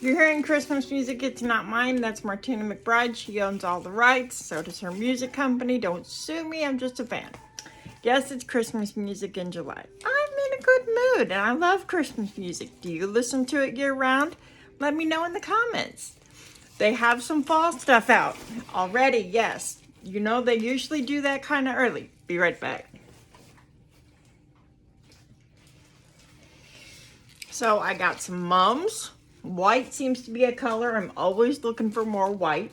You're hearing Christmas music, it's not mine. That's Martina McBride. She owns all the rights. So does her music company. Don't sue me, I'm just a fan. Yes, it's Christmas music in July. I'm in a good mood and I love Christmas music. Do you listen to it year round? Let me know in the comments. They have some fall stuff out already, yes. You know they usually do that kind of early. Be right back. So I got some mums. White seems to be a color. I'm always looking for more white.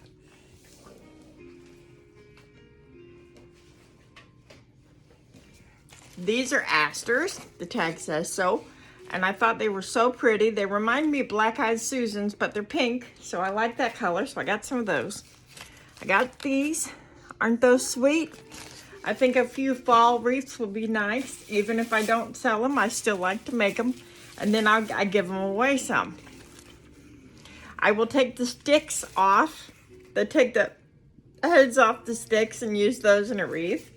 These are asters. The tag says so. And I thought they were so pretty. They remind me of Black Eyed Susans, but they're pink. So I like that color. So I got some of those. I got these. Aren't those sweet? I think a few fall wreaths will be nice. Even if I don't sell them, I still like to make them. And then I give them away some. I will take the sticks off. Take the heads off the sticks and use those in a wreath.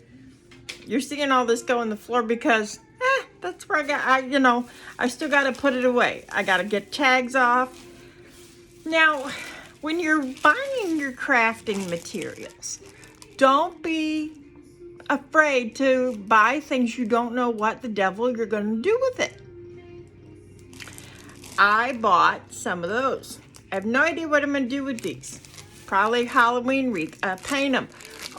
You're seeing all this go on the floor because that's where I still got to put it away. I got to get tags off. Now, when you're buying your crafting materials, don't be afraid to buy things you don't know what the devil you're going to do with it. I bought some of those. I have no idea what I'm going to do with these. Probably Halloween wreath, paint them.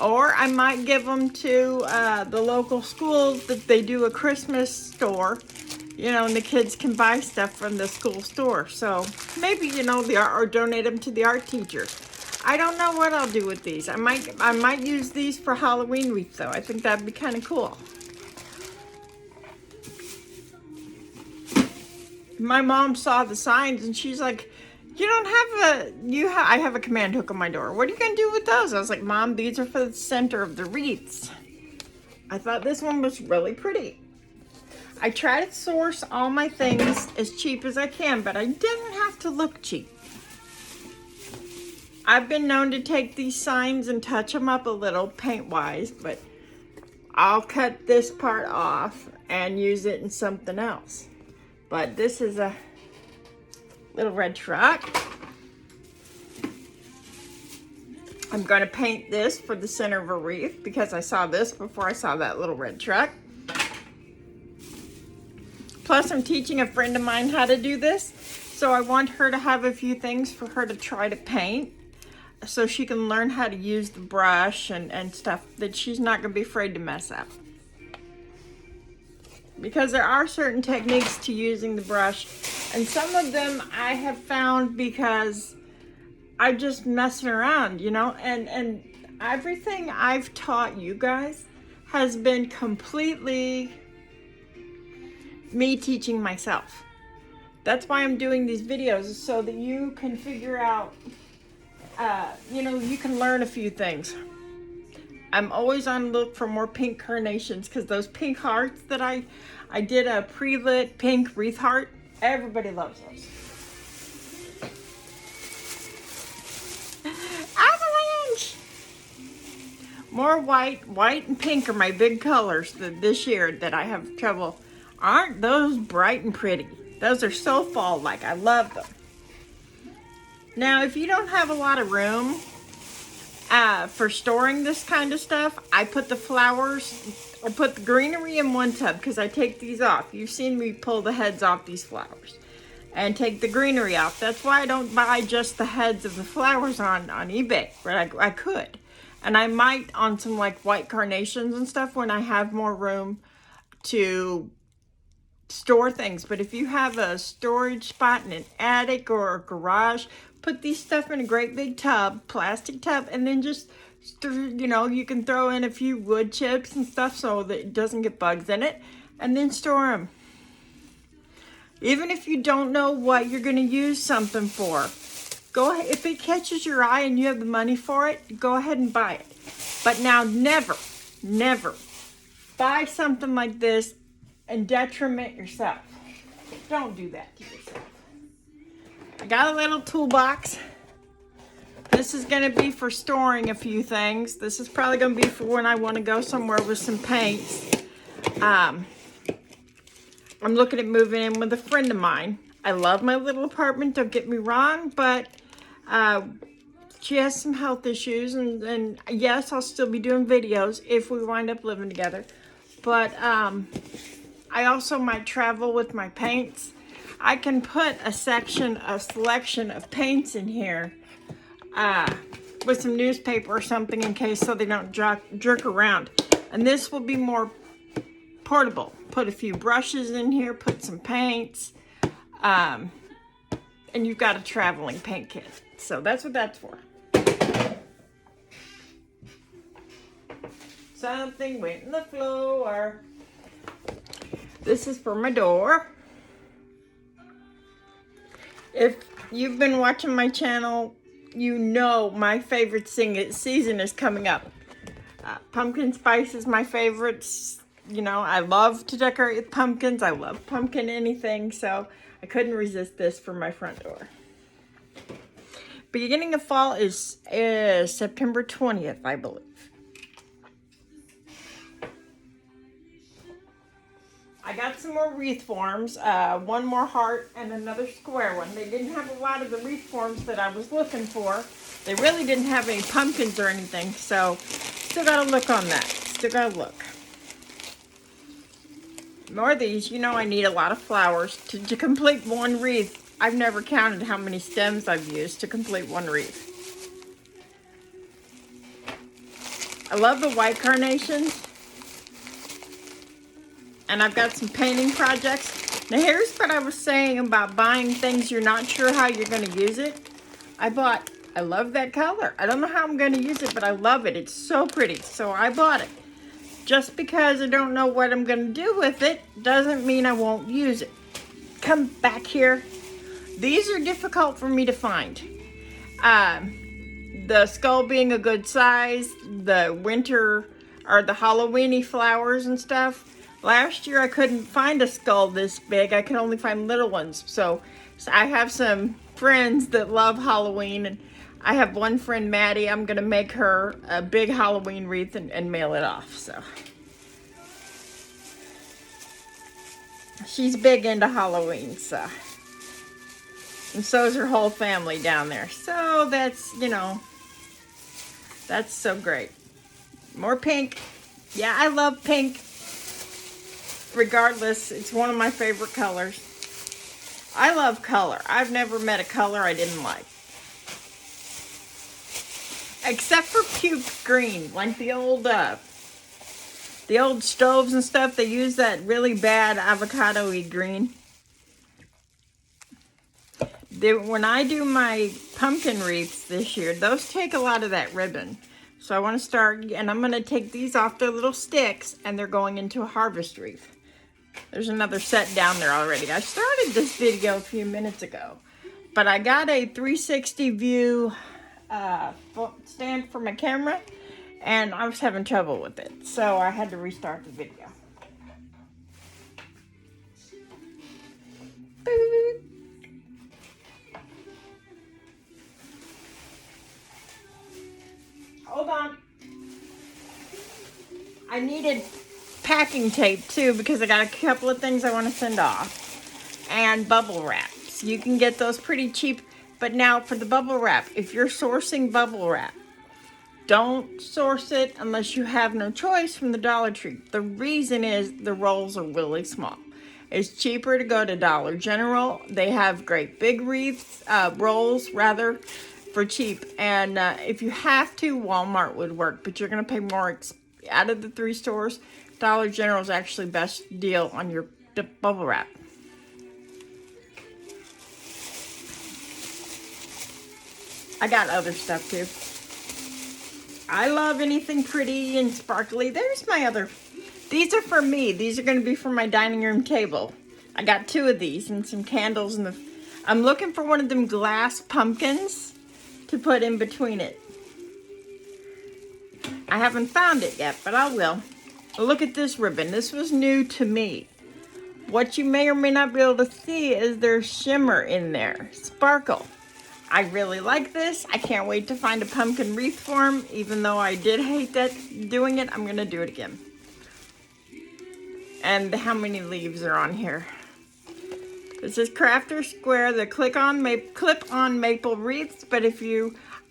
Or I might give them to the local schools that they do a Christmas store, and the kids can buy stuff from the school store. So maybe, or donate them to the art teacher. I don't know what I'll do with these. I might use these for Halloween wreath though. I think that'd be kind of cool. My mom saw the signs and she's like, I have a command hook on my door. What are you going to do with those? I was like, Mom, these are for the center of the wreaths. I thought this one was really pretty. I try to source all my things as cheap as I can, but I didn't have to look cheap. I've been known to take these signs and touch them up a little paint-wise, but I'll cut this part off and use it in something else. But this is a little red truck. I'm going to paint this for the center of a wreath because I saw this before I saw that little red truck. Plus, I'm teaching a friend of mine how to do this, so I want her to have a few things for her to try to paint so she can learn how to use the brush and stuff that she's not going to be afraid to mess up. Because there are certain techniques to using the brush, and some of them I have found because I'm just messing around, and everything I've taught you guys has been completely me teaching myself. That's why I'm doing these videos, so that you can figure out, you can learn a few things. I'm always on the look for more pink carnations because those pink hearts that I did a pre-lit pink wreath heart. Everybody loves those. Avalanche! More white. White and pink are my big colors this year that I have trouble. Aren't those bright and pretty? Those are so fall-like. I love them. Now, if you don't have a lot of room for storing this kind of stuff, I put the greenery in one tub because I take these off. You've seen me pull the heads off these flowers and take the greenery off. That's why I don't buy just the heads of the flowers on eBay, but I could. And I might on some like white carnations and stuff when I have more room to store things. But if you have a storage spot in an attic or a garage, put these stuff in a great big tub, plastic tub, and then just, you can throw in a few wood chips and stuff so that it doesn't get bugs in it, and then store them. Even if you don't know what you're going to use something for, go ahead. If it catches your eye and you have the money for it, go ahead and buy it. But now never buy something like this and detriment yourself. Don't do that to yourself. I got a little toolbox. This is going to be for storing a few things. This is probably going to be for when I want to go somewhere with some paints. I'm looking at moving in with a friend of mine. I love my little apartment, don't get me wrong, but she has some health issues, and yes, I'll still be doing videos if we wind up living together. But I also might travel with my paints. I can put a selection of paints in here with some newspaper or something in case so they don't jerk around. And this will be more portable. Put a few brushes in here, put some paints, and you've got a traveling paint kit. So that's what that's for. Something went in the floor. This is for my door. If you've been watching my channel, you know my favorite season is coming up. Pumpkin spice is my favorite. You know, I love to decorate with pumpkins. I love pumpkin anything, so I couldn't resist this for my front door. Beginning of fall is September 20th, I believe. I got some more wreath forms, one more heart and another square one. They didn't have a lot of the wreath forms that I was looking for. They really didn't have any pumpkins or anything, so still gotta look on that. Still gotta look. More of these, you know I need a lot of flowers to complete one wreath. I've never counted how many stems I've used to complete one wreath. I love the white carnations. And I've got some painting projects. Now here's what I was saying about buying things you're not sure how you're going to use it. I love that color. I don't know how I'm going to use it, but I love it. It's so pretty. So I bought it. Just because I don't know what I'm going to do with it doesn't mean I won't use it. Come back here. These are difficult for me to find. The skull being a good size, the winter or the Halloween-y flowers and stuff. Last year I couldn't find a skull this big. I could only find little ones. So I have some friends that love Halloween, and I have one friend, Maddie. I'm gonna make her a big Halloween wreath and mail it off. So she's big into Halloween, and so is her whole family down there. So that's, you know, that's so great. More pink. Yeah, I love pink. Regardless, it's one of my favorite colors. I love color. I've never met a color I didn't like. Except for puke green, like the old stoves and stuff. They use that really bad avocado-y green. When I do my pumpkin wreaths this year, those take a lot of that ribbon. So I want to start, and I'm going to take these off their little sticks, and they're going into a harvest wreath. There's another set down there already. I started this video a few minutes ago, but I got a 360 view stand for my camera, and I was having trouble with it, so I had to restart the video. Boop. Hold on. I needed packing tape too because I got a couple of things I want to send off, and bubble wraps. You can get those pretty cheap, but now for the bubble wrap, if you're sourcing bubble wrap, don't source it unless you have no choice from the Dollar Tree. The reason is the rolls are really small. It's cheaper to go to Dollar General. They have great big wreaths, rolls rather, for cheap. And if you have to, Walmart would work, but you're going to pay more out of the 3 stores. Dollar General is actually best deal on your bubble wrap. I got other stuff too. I love anything pretty and sparkly. There's my other. These are for me. These are going to be for my dining room table. I got 2 of these and some candles. I'm looking for one of them glass pumpkins to put in between it. I haven't found it yet, but I will. Look at this ribbon. This was new to me. What you may or may not be able to see is there's shimmer in there. Sparkle. I really like this. I can't wait to find a pumpkin wreath form. Even though I did hate doing it, I'm going to do it again. And how many leaves are on here? This is Crafter Square, the clip-on maple wreaths, but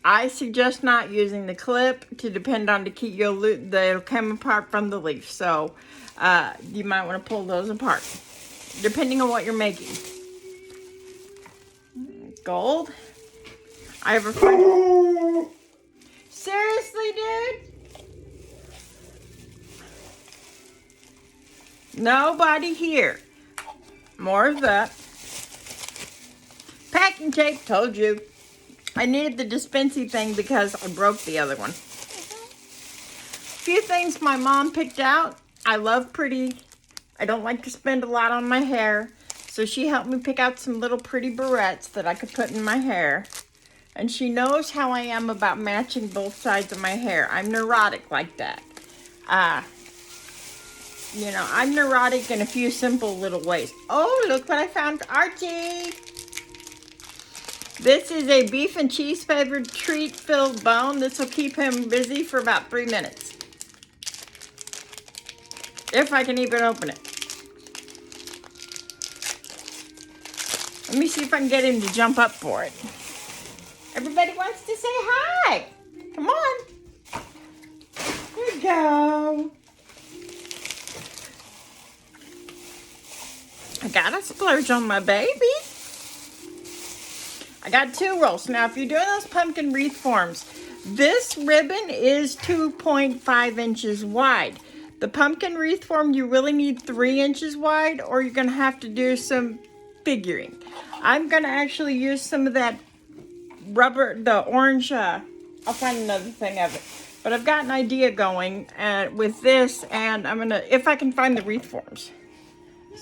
I suggest not using the clip to depend on they'll come apart from the leaf. So you might want to pull those apart, depending on what you're making. Gold. I have a friend. Seriously, dude? Nobody here. More of that. Packing tape, told you. I needed the dispensing thing because I broke the other one. A few things my mom picked out. I love pretty. I don't like to spend a lot on my hair. So she helped me pick out some little pretty barrettes that I could put in my hair. And she knows how I am about matching both sides of my hair. I'm neurotic like that. You know, I'm neurotic in a few simple little ways. Oh, look what I found for Archie. This is a beef and cheese flavored treat filled bone. This will keep him busy for about 3 minutes. If I can even open it. Let me see if I can get him to jump up for it. Everybody wants to say hi. Come on. There we go. I gotta splurge on my baby. I got 2 rolls. Now, if you're doing those pumpkin wreath forms, this ribbon is 2.5 inches wide. The pumpkin wreath form, you really need 3 inches wide, or you're gonna have to do some figuring. I'm gonna actually use some of that rubber, the orange, I'll find another thing of it. But I've got an idea going with this, and I'm gonna, if I can find the wreath forms.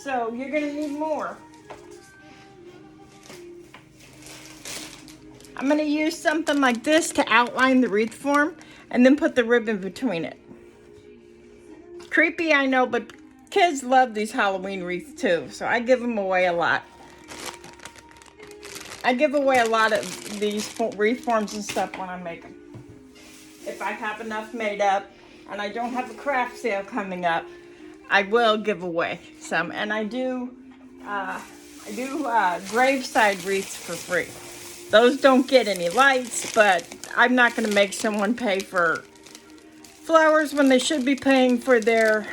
So you're gonna need more. I'm gonna use something like this to outline the wreath form and then put the ribbon between it. Creepy, I know, but kids love these Halloween wreaths too, so I give them away a lot. I give away a lot of these wreath forms and stuff when I make them. If I have enough made up and I don't have a craft sale coming up, I will give away some. And I do graveside wreaths for free. Those don't get any lights, but I'm not going to make someone pay for flowers when they should be paying for their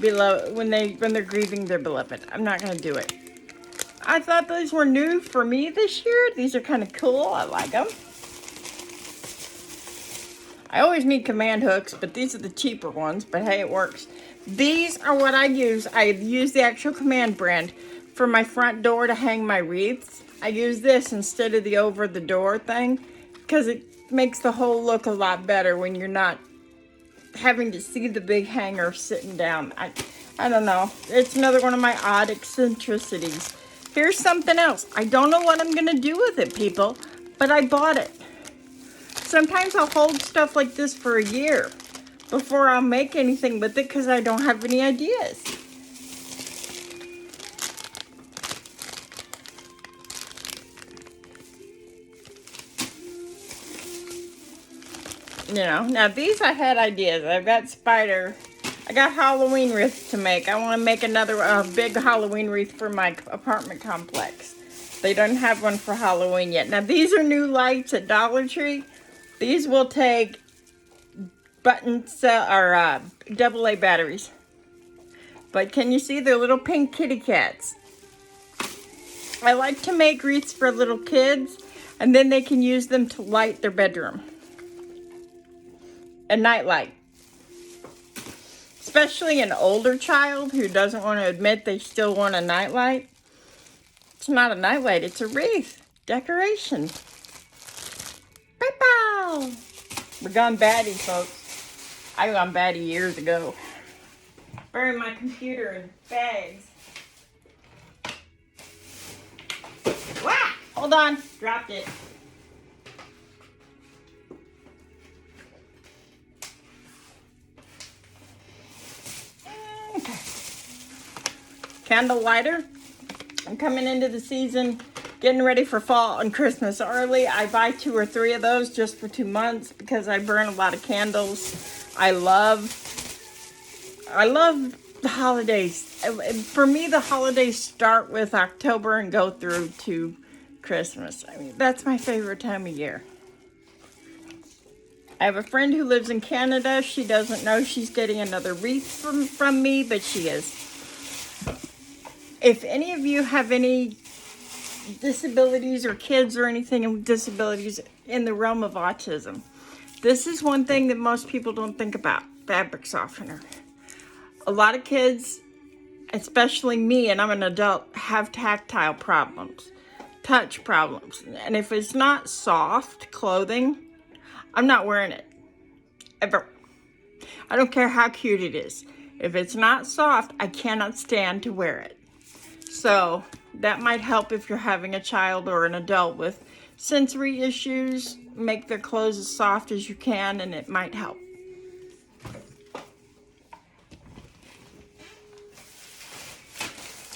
beloved, when they're grieving their beloved. I'm not going to do it. I thought those were new for me this year. These are kind of cool. I like them. I always need command hooks, but these are the cheaper ones, but hey, it works. These are what I use. I use the actual command brand for my front door to hang my wreaths. I use this instead of the over the door thing because it makes the whole look a lot better when you're not having to see the big hanger sitting down. I don't know. It's another one of my odd eccentricities. Here's something else. I don't know what I'm going to do with it, people, but I bought it. Sometimes I'll hold stuff like this for a year before I'll make anything with it because I don't have any ideas. You know, now these I had ideas. I've got I got Halloween wreaths to make. I want to make another big Halloween wreath for my apartment complex. They don't have one for Halloween yet. Now these are new lights at Dollar Tree. These will take AA batteries. But can you see they're little pink kitty cats? I like to make wreaths for little kids, and then they can use them to light their bedroom. A nightlight. Especially an older child who doesn't want to admit they still want a nightlight. It's not a nightlight, it's a wreath. Decoration. Pow! We're gone batty, folks. I gone batty years ago. Burying my computer in bags. Wow! Hold on. Dropped it. Okay. Candle lighter. I'm coming into the season, getting ready for fall and Christmas early. I buy 2 or 3 of those just for 2 months because I burn a lot of candles. I love The holidays. For me, the holidays start with October and go through to Christmas. I mean, that's my favorite time of year. I have a friend who lives in Canada. She doesn't know she's getting another wreath from me, but she is. If any of you have any disabilities or kids or anything with disabilities in the realm of autism, this is one thing that most people don't think about: fabric softener. A lot of kids, especially me, and I'm an adult, have tactile problems, touch problems. And if it's not soft clothing, I'm not wearing it, ever. I don't care how cute it is. If it's not soft, I cannot stand to wear it. So that might help if you're having a child or an adult with sensory issues. Make their clothes as soft as you can, and it might help.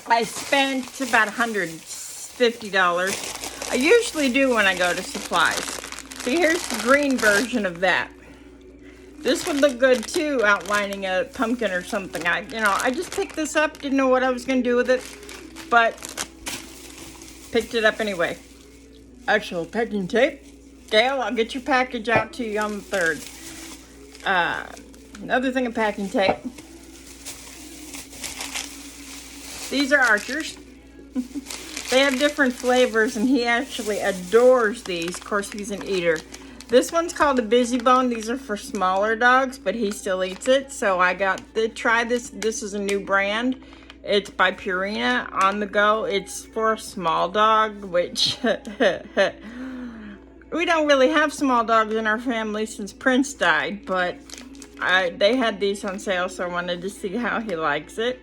I spent about $150. I usually do when I go to supplies. See, here's the green version of that. This would look good too, outlining a pumpkin or something. I just picked this up, didn't know what I was going to do with it, but picked it up anyway. Actual packing tape. Gail, I'll get your package out to you on the 3rd. Another thing of packing tape. These are Archers. They have different flavors, and he actually adores these. Of course, he's an eater. This one's called a Busy Bone. These are for smaller dogs, but he still eats it. So I got to try this. This is a new brand. It's by Purina On The Go. It's for a small dog, which we don't really have small dogs in our family since Prince died, but they had these on sale, so I wanted to see how he likes it.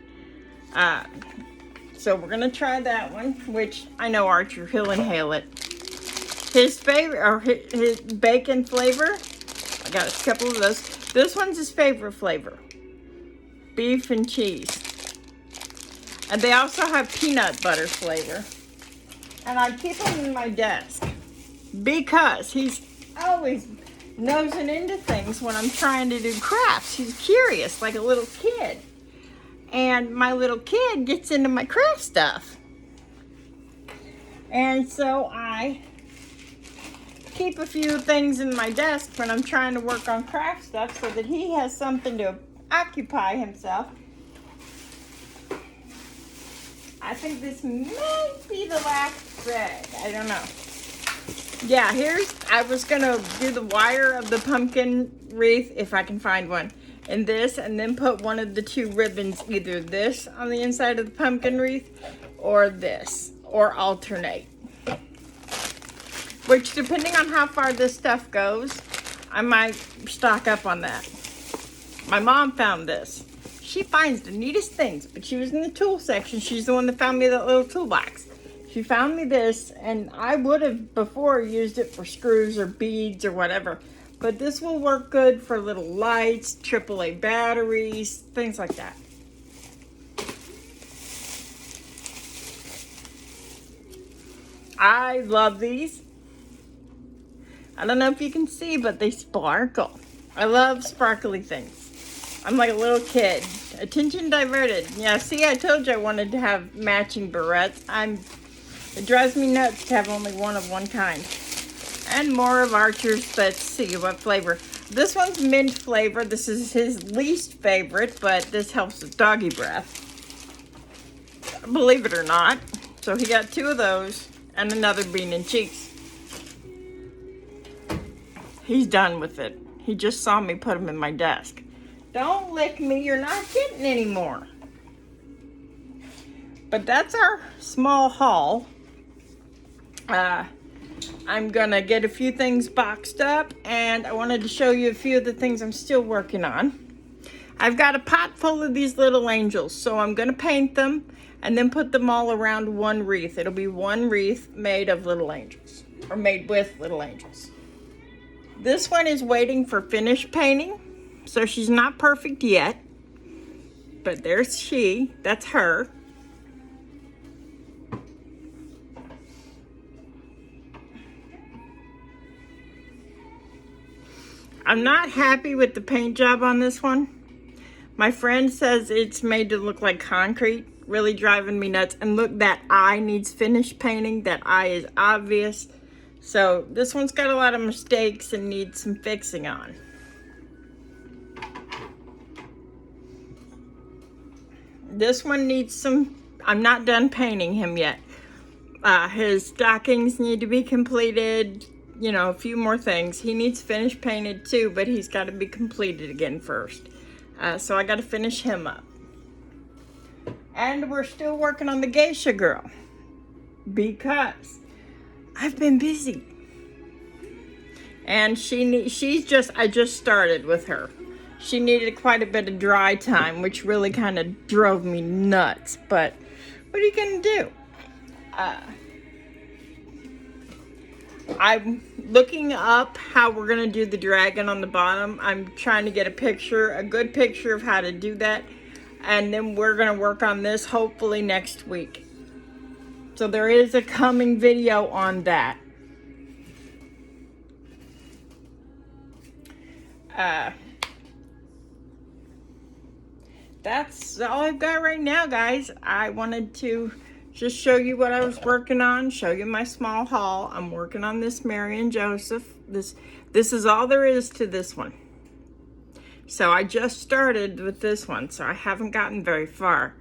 So we're gonna try that one, which I know Archer, he'll inhale it. His favorite, or his bacon flavor, I got a couple of those. This one's his favorite flavor, beef and cheese. And they also have peanut butter flavor. And I keep him in my desk because he's always nosing into things when I'm trying to do crafts. He's curious, like a little kid. And my little kid gets into my craft stuff. And so I keep a few things in my desk when I'm trying to work on craft stuff so that he has something to occupy himself. I think this might be the last thread. I don't know. Yeah, I was gonna do the wire of the pumpkin wreath if I can find one. And this, and then put one of the two ribbons, either this on the inside of the pumpkin wreath or this, or alternate. Which, depending on how far this stuff goes, I might stock up on that. My mom found this. She finds the neatest things, but she was in the tool section. She's the one that found me that little toolbox. She found me this, and I would have before used it for screws or beads or whatever. But this will work good for little lights, AAA batteries, things like that. I love these. I don't know if you can see, but they sparkle. I love sparkly things. I'm like a little kid. Attention diverted. Yeah, see, I told you I wanted to have matching barrettes. It drives me nuts to have only one of one kind. And more of Archer's. Let's see what flavor. This one's mint flavor. This is his least favorite, but this helps with doggy breath. Believe it or not. So he got two of those and another bean and cheese. He's done with it. He just saw me put them in my desk. Don't lick me. You're not getting any more. But that's our small haul. I'm gonna get a few things boxed up, and I wanted to show you a few of the things I'm still working on. I've got a pot full of these little angels, so I'm gonna paint them and then put them all around one wreath. It'll be one wreath made of little angels, or made with little angels. This one is waiting for finish painting, so she's not perfect yet, but there's she, that's her. I'm not happy with the paint job on this one. My friend says it's made to look like concrete, really driving me nuts. And look, that eye needs finish painting. That eye is obvious. So this one's got a lot of mistakes and needs some fixing on. This one needs some, I'm not done painting him yet. His stockings need to be completed, you know, a few more things. He needs finish painted too, but he's got to be completed again first. So I got to finish him up. And we're still working on the geisha girl because I've been busy. And I just started with her. She needed quite a bit of dry time, which really kind of drove me nuts. But what are you gonna do? I'm looking up how we're gonna do the dragon on the bottom. I'm trying to get a good picture of how to do that. And then we're gonna work on this hopefully next week. So there is a coming video on that. That's all I've got right now, guys. I wanted to just show you what I was working on, show you my small haul. I'm working on this Mary and Joseph. This is all there is to this one. So I just started with this one, so I haven't gotten very far.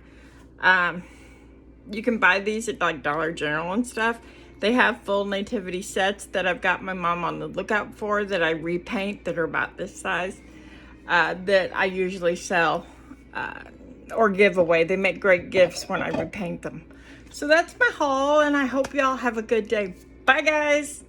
You can buy these at like Dollar General and stuff. They have full nativity sets that I've got my mom on the lookout for that I repaint that are about this size that I usually sell or give away. They make great gifts when I repaint them. So that's my haul, and I hope y'all have a good day. Bye, guys.